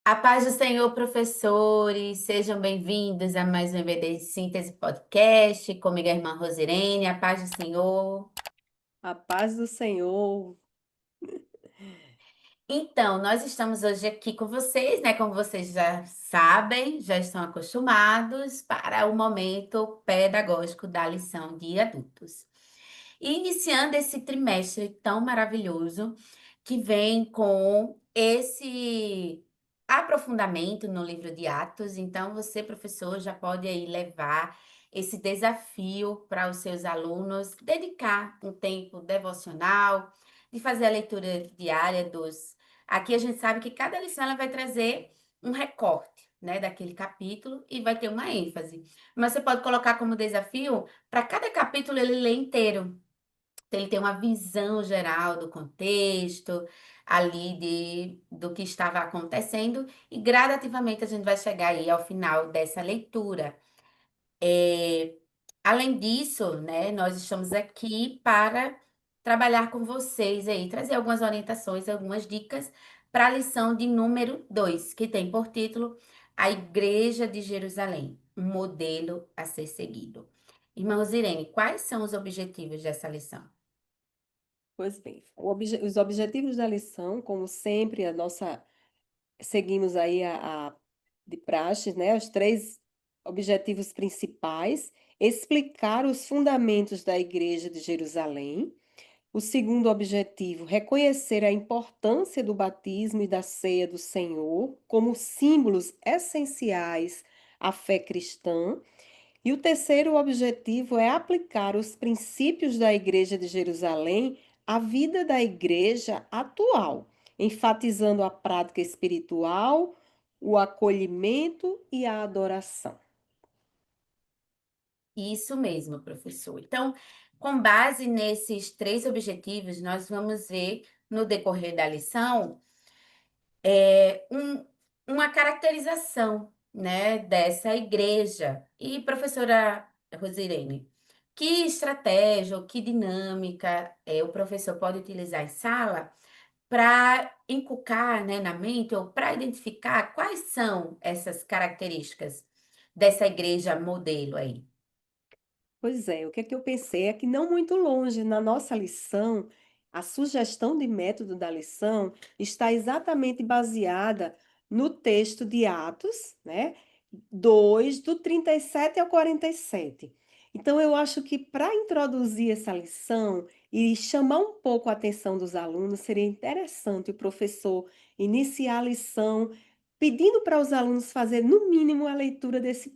A paz do Senhor, professores, sejam bem-vindos a mais um EBD de Síntese Podcast, comigo a irmã Rosirene, a paz do Senhor. A paz do Senhor. Então, nós estamos hoje aqui com vocês, né? Como vocês já sabem, já estão acostumados para o momento pedagógico da lição de adultos. E iniciando esse trimestre tão maravilhoso, que vem com esse aprofundamento no livro de Atos. Então, você, professor, já pode aí levar esse desafio para os seus alunos, dedicar um tempo devocional, de fazer a leitura diária dos. Aqui a gente sabe que cada lição ela vai trazer um recorte, né, daquele capítulo e vai ter uma ênfase. Mas você pode colocar como desafio para cada capítulo ele ler inteiro. Então, ele tem uma visão geral do contexto, ali do que estava acontecendo, e gradativamente a gente vai chegar aí ao final dessa leitura. Eh, Além disso, né, nós estamos aqui para trabalhar com vocês aí, trazer algumas orientações, algumas dicas para a lição de número 2, que tem por título A Igreja de Jerusalém, um modelo a ser seguido. Irmã Irene, quais são os objetivos dessa lição? Pois bem, os objetivos da lição, como sempre, seguimos aí de praxe, né? Os três objetivos principais: explicar os fundamentos da Igreja de Jerusalém. O segundo objetivo, reconhecer a importância do batismo e da ceia do Senhor como símbolos essenciais à fé cristã. E o terceiro objetivo é aplicar os princípios da Igreja de Jerusalém à vida da igreja atual, enfatizando a prática espiritual, o acolhimento e a adoração. Isso mesmo, professor. Então, com base nesses três objetivos, nós vamos ver no decorrer da lição uma caracterização, né, dessa igreja. E, professora Rosirene, que estratégia ou que dinâmica o professor pode utilizar em sala para inculcar, né, na mente ou para identificar quais são essas características dessa igreja modelo aí? Pois é, o que é que eu pensei é que não muito longe na nossa lição, a sugestão de método da lição está exatamente baseada no texto de Atos, né? 2 do 37 ao 47. Então, eu acho que para introduzir essa lição e chamar um pouco a atenção dos alunos, seria interessante o professor iniciar a lição pedindo para os alunos fazer, no mínimo, a leitura desse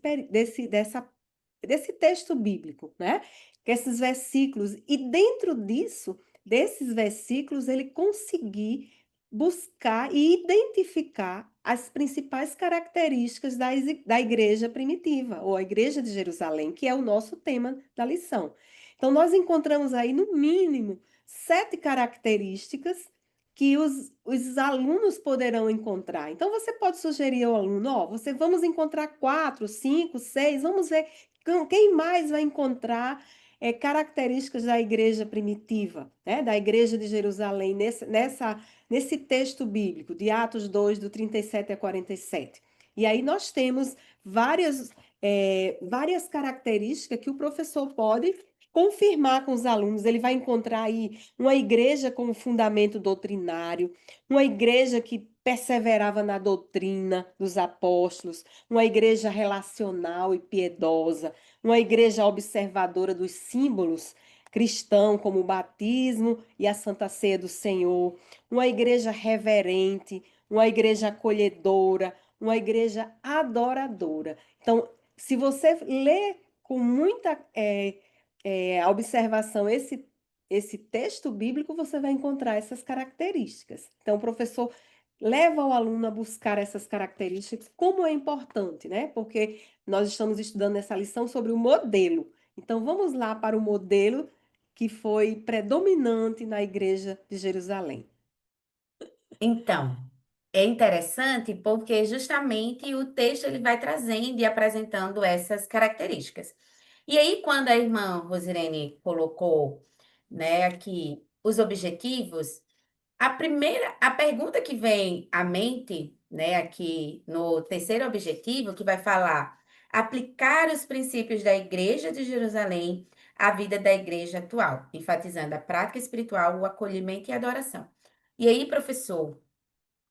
texto bíblico, né? Que esses versículos, e dentro disso, desses versículos, ele conseguir buscar e identificar as principais características da igreja primitiva, ou a igreja de Jerusalém, que é o nosso tema da lição. Então, nós encontramos aí, no mínimo, 7 características que os alunos poderão encontrar. Então, você pode sugerir ao aluno, ó, vamos encontrar 4, 5, 6, vamos ver quem mais vai encontrar características da igreja primitiva, né? Da igreja de Jerusalém, nesse texto bíblico, de Atos 2, do 37 a 47. E aí nós temos várias características que o professor pode confirmar com os alunos. Ele vai encontrar aí uma igreja com um fundamento doutrinário, uma igreja que perseverava na doutrina dos apóstolos, uma igreja relacional e piedosa, uma igreja observadora dos símbolos cristãos, como o batismo e a Santa Ceia do Senhor, uma igreja reverente, uma igreja acolhedora, uma igreja adoradora. Então, se você lê com muita observação esse texto bíblico, você vai encontrar essas características. Então, o professor leva o aluno a buscar essas características, como é importante, né? Porque nós estamos estudando essa lição sobre o modelo. Então, vamos lá para o modelo que foi predominante na igreja de Jerusalém. Então, é interessante porque justamente o texto ele vai trazendo e apresentando essas características. E aí, quando a irmã Rosirene colocou, né, aqui os objetivos, a pergunta que vem à mente né, aqui no terceiro objetivo, que vai falar aplicar os princípios da Igreja de Jerusalém à vida da igreja atual, enfatizando a prática espiritual, o acolhimento e a adoração. E aí, professor,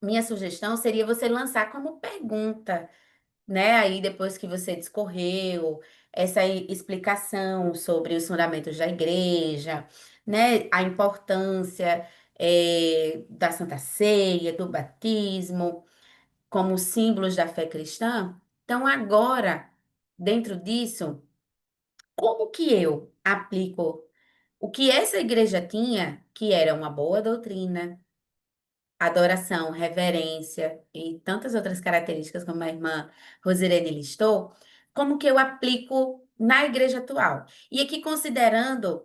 minha sugestão seria você lançar como pergunta, né? Aí depois que você discorreu essa explicação sobre os fundamentos da igreja, né? A importância da Santa Ceia, do batismo, como símbolos da fé cristã. Então, agora, dentro disso, como que eu aplico o que essa igreja tinha, que era uma boa doutrina, adoração, reverência e tantas outras características como a irmã Rosirene listou, como que eu aplico na igreja atual? E aqui considerando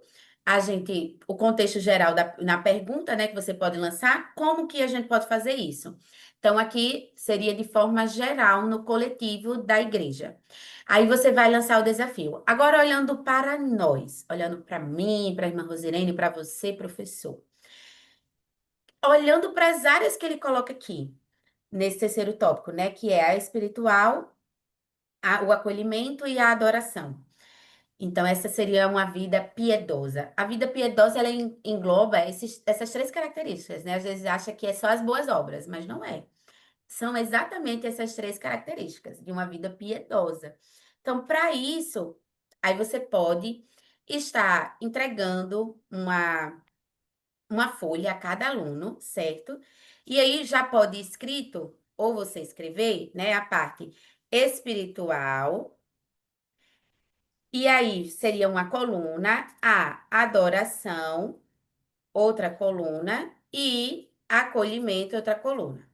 o contexto geral na pergunta, né, que você pode lançar, como que a gente pode fazer isso? Então, aqui seria de forma geral no coletivo da igreja. Aí você vai lançar o desafio. Agora, olhando para nós, olhando para mim, para a irmã Rosirene, para você, professor, olhando para as áreas que ele coloca aqui, nesse terceiro tópico, né? Que é a espiritual, o acolhimento e a adoração. Então, essa seria uma vida piedosa. A vida piedosa, ela engloba essas três características, né? Às vezes acha que é só as boas obras, mas não é. São exatamente essas três características de uma vida piedosa. Então, para isso, aí você pode estar entregando uma folha a cada aluno, certo? E aí já pode ir escrito, ou você escrever, né, a parte espiritual, e aí seria uma coluna, a adoração, outra coluna, e acolhimento, outra coluna.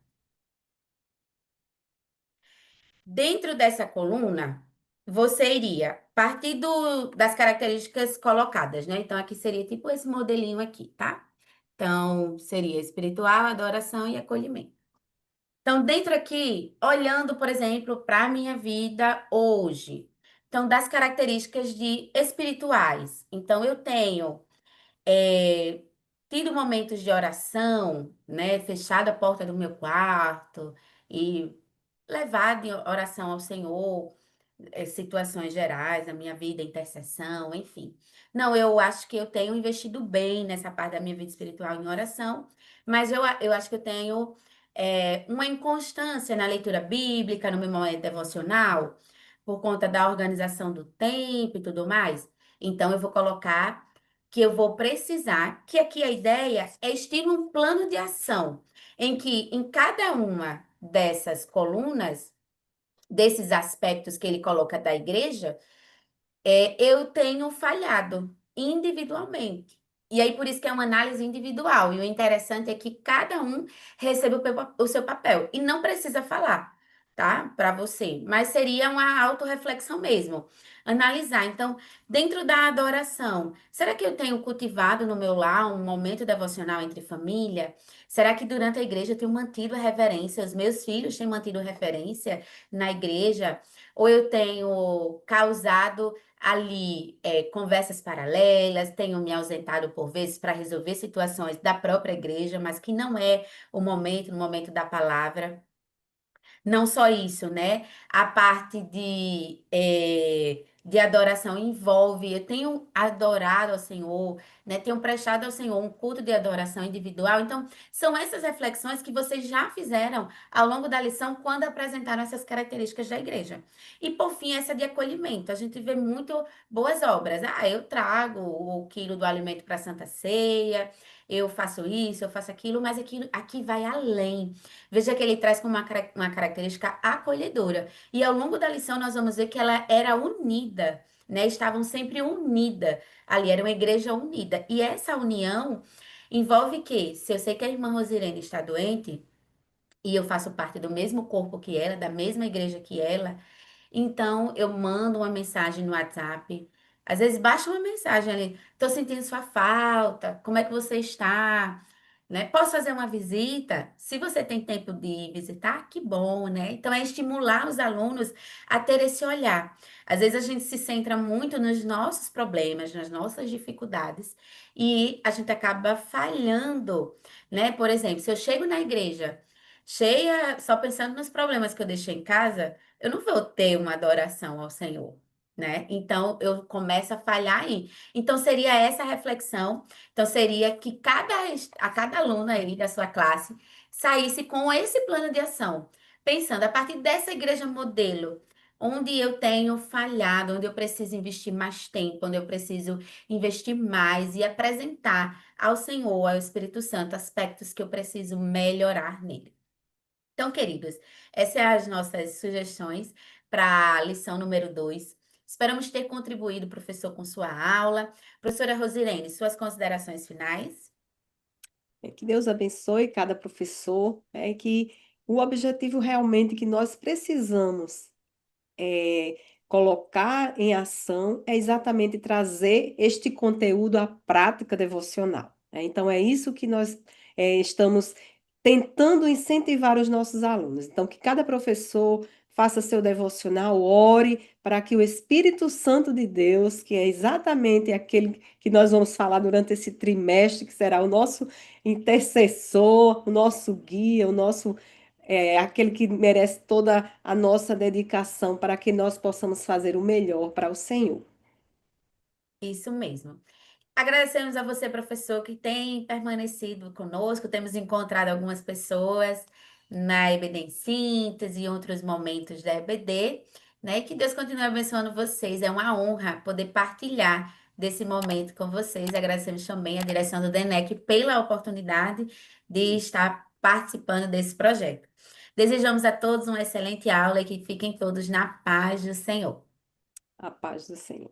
Dentro dessa coluna, você iria partir das características colocadas, né? Então, aqui seria tipo esse modelinho aqui, tá? Então, seria espiritual, adoração e acolhimento. Então, dentro aqui, olhando, por exemplo, para a minha vida hoje. Então, das características de espirituais. Então, eu tenho eh, tido momentos de oração, né? Fechado a porta do meu quarto e levado em oração ao Senhor, situações gerais da minha vida, intercessão, enfim. Não, eu acho que eu tenho investido bem nessa parte da minha vida espiritual em oração, mas eu acho que eu tenho uma inconstância na leitura bíblica, no meu momento devocional, por conta da organização do tempo e tudo mais. Então, eu vou colocar que eu vou precisar, que aqui a ideia é estilo um plano de ação, em que em cada uma dessas colunas, desses aspectos que ele coloca da igreja, eu tenho falhado individualmente. E aí, por isso que é uma análise individual. E o interessante é que cada um recebe o seu papel. E não precisa falar, tá? Para você. Mas seria uma autorreflexão mesmo. Analisar. Então, dentro da adoração, será que eu tenho cultivado no meu lar um momento devocional entre família? Será que durante a igreja eu tenho mantido a reverência? Os meus filhos têm mantido referência na igreja? Ou eu tenho causado ali conversas paralelas, tenho me ausentado por vezes para resolver situações da própria igreja, mas que não é o momento, no momento da palavra. Não só isso, né? A parte de adoração envolve, eu tenho adorado ao Senhor, né? Tenho prestado ao Senhor um culto de adoração individual. Então, são essas reflexões que vocês já fizeram ao longo da lição quando apresentaram essas características da igreja. E, por fim, essa de acolhimento. A gente vê muito boas obras. Ah, eu trago o quilo do alimento para a Santa Ceia, eu faço isso, eu faço aquilo, mas aquilo aqui vai além. Veja que ele traz como uma característica acolhedora. E ao longo da lição nós vamos ver que ela era unida, né? Estavam sempre unida ali, era uma igreja unida. E essa união envolve que, se eu sei que a irmã Rosirene está doente, e eu faço parte do mesmo corpo que ela, da mesma igreja que ela, então, eu mando uma mensagem no WhatsApp. Às vezes, baixa uma mensagem ali. Estou sentindo sua falta. Como é que você está? Né? Posso fazer uma visita? Se você tem tempo de visitar, que bom, né? Então, é estimular os alunos a ter esse olhar. Às vezes, a gente se centra muito nos nossos problemas, nas nossas dificuldades, e a gente acaba falhando, né? Por exemplo, se eu chego na igreja cheia, só pensando nos problemas que eu deixei em casa, eu não vou ter uma adoração ao Senhor, né? Então eu começo a falhar aí. Então seria essa a reflexão. Então seria que a cada aluna aí da sua classe saísse com esse plano de ação, pensando a partir dessa igreja modelo. Onde eu tenho falhado, onde eu preciso investir mais tempo, onde eu preciso investir mais e apresentar ao Senhor, ao Espírito Santo, aspectos que eu preciso melhorar nele. Então, queridos, essas são as nossas sugestões para a lição número 2. Esperamos ter contribuído, professor, com sua aula. Professora Rosilene, suas considerações finais? Que Deus abençoe cada professor, e que o objetivo realmente que nós precisamos é, colocar em ação é exatamente trazer este conteúdo à prática devocional, né? Então, é isso que nós estamos tentando incentivar os nossos alunos. Então, que cada professor faça seu devocional, ore para que o Espírito Santo de Deus, que é exatamente aquele que nós vamos falar durante esse trimestre, que será o nosso intercessor, o nosso guia, o nosso aquele que merece toda a nossa dedicação para que nós possamos fazer o melhor para o Senhor. Isso mesmo. Agradecemos a você, professor, que tem permanecido conosco. Temos encontrado algumas pessoas na EBD em síntese e outros momentos da EBD, né? E que Deus continue abençoando vocês. É uma honra poder partilhar desse momento com vocês. Agradecemos também a direção do DENEC pela oportunidade de estar participando desse projeto. Desejamos a todos uma excelente aula e que fiquem todos na paz do Senhor. A paz do Senhor.